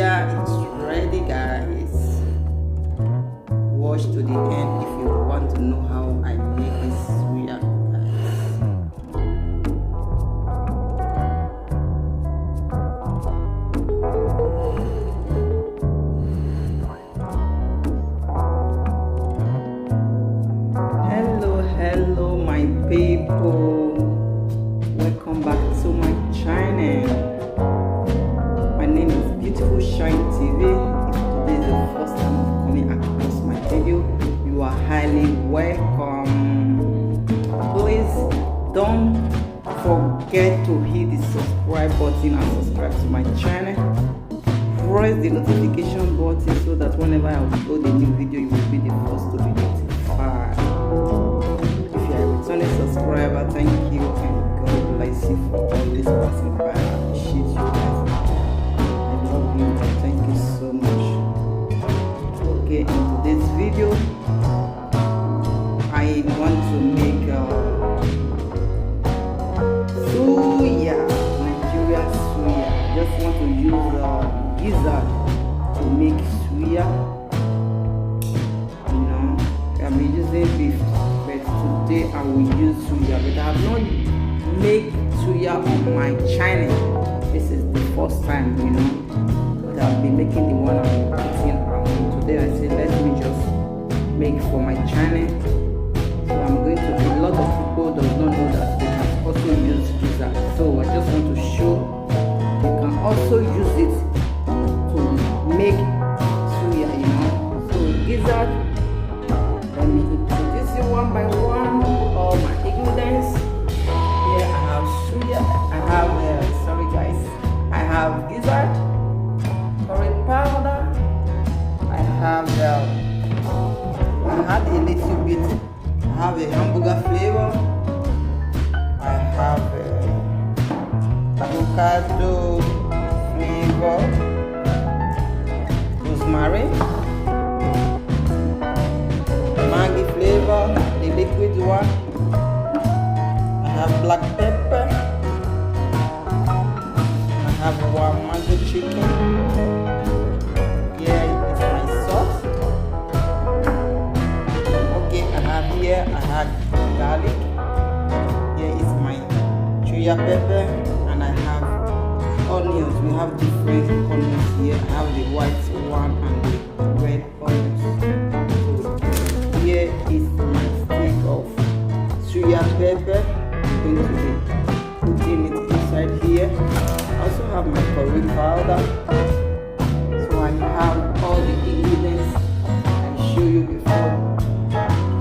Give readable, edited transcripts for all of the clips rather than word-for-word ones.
suya is ready, guys. Watch to the end if you want to know how I make this suya, Hello my people, welcome back to my channel. My name is Beautiful Shine TV. If today is the first time of coming across my video, you are highly welcome. Please don't forget to hit the subscribe button and subscribe to my channel. Press the notification button so that whenever I upload a new video, you will be the first to be notified. Returning subscriber, thank you and God bless you for always passing by. I appreciate you guys. I love you. Thank you so much. Okay, in today's video, I want to make suya, Nigerian suya. I just want to use gizzard to make suya. You know, I'm using beef. Today I will use suya, but I have not made suya on my channel. This is the first time, you know, that I'll be making the one I'm eating. Today I said let me just make for my channel. So I'm going to. A lot of people does not know that they can also use gizzard. So I just want to show you can also use it to make suya, you know. So gizzard. Let me introduce you one by one. All my ingredients. Here I have suya. I have sorry guys. I have gizzard, curry powder. I have a little bit. I have a hamburger flavor. I have avocado flavor, rosemary, Maggi flavor, the liquid one. I have black pepper. I have one mango chicken. Here is my sauce. Okay, I have garlic. Here is my suya pepper, and I have onions. We have different onions here. I have the white one and the red onions. Here is my stick of suya pepper. I'm going to be putting it inside here. I also have my curry powder. So I have all the ingredients I showed you before.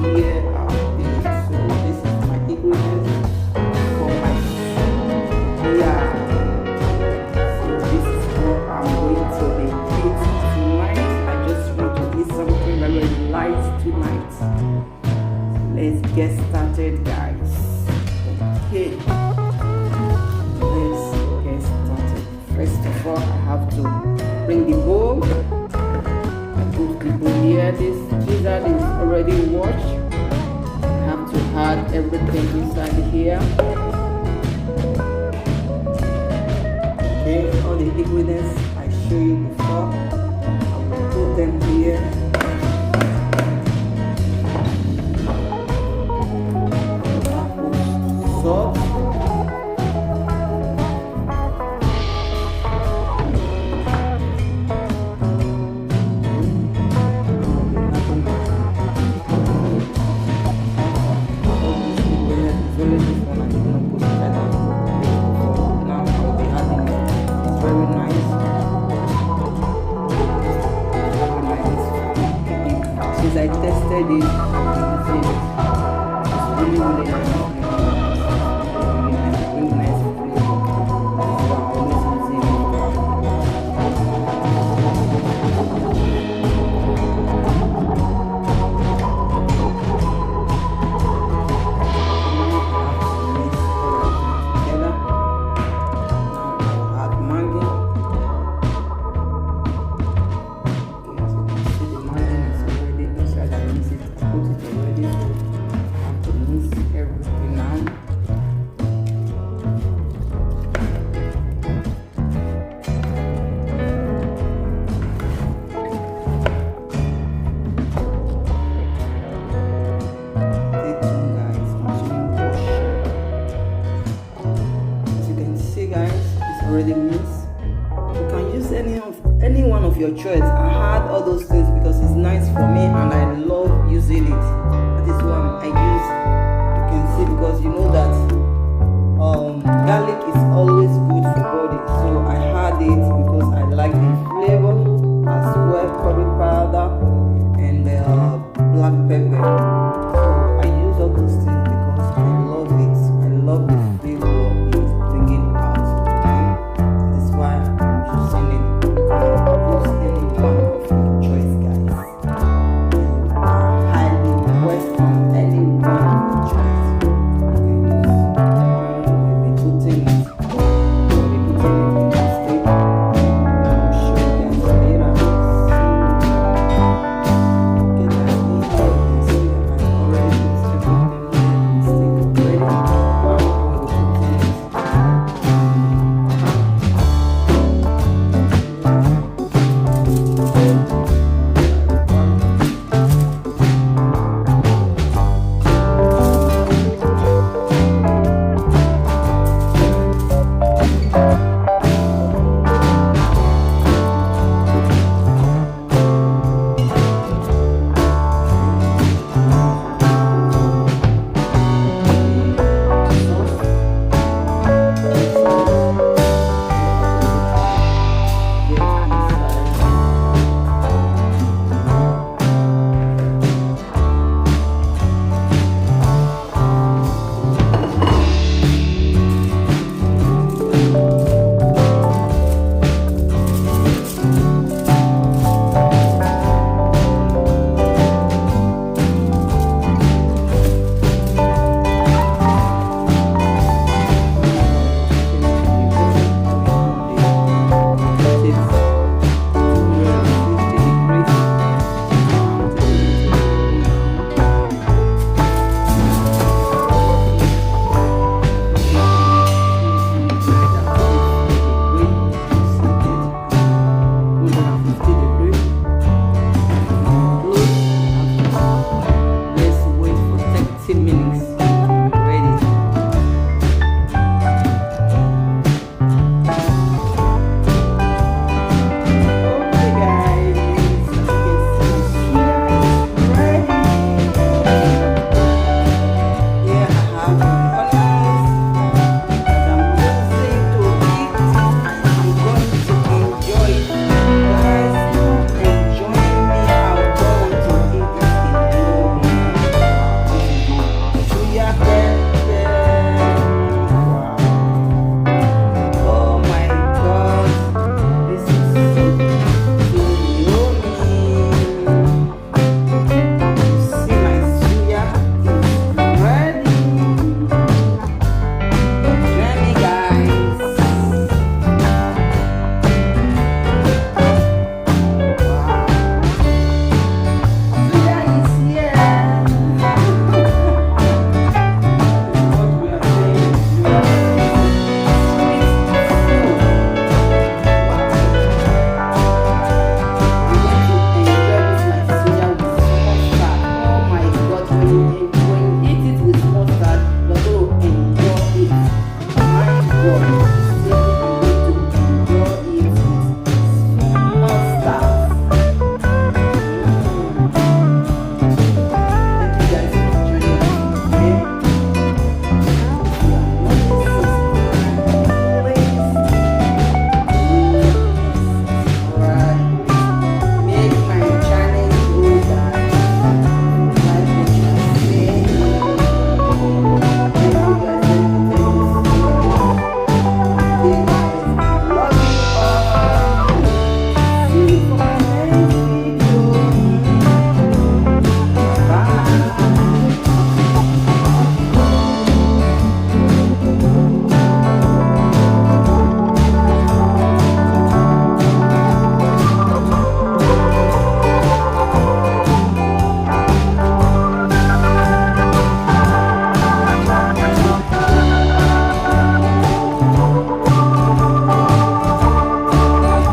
Here are these. So this is my ingredients for my suya. So this is what I'm going to be eating tonight. I just want to eat something very light tonight. Let's get started, guys. Okay, let's get started. First of all, I have to bring the bowl. I put the bowl here. This gizzard is already washed. I have to add everything inside here. Okay, all the ingredients I showed you before. I will put them here. Salt. Since I tested it, it's really nice. Put it already. I have to mix everything. use any one of your choice. I had all those things because it's nice for me and I love using it. That is one I use. You can see, because you know that garlic is always good for body. So I had it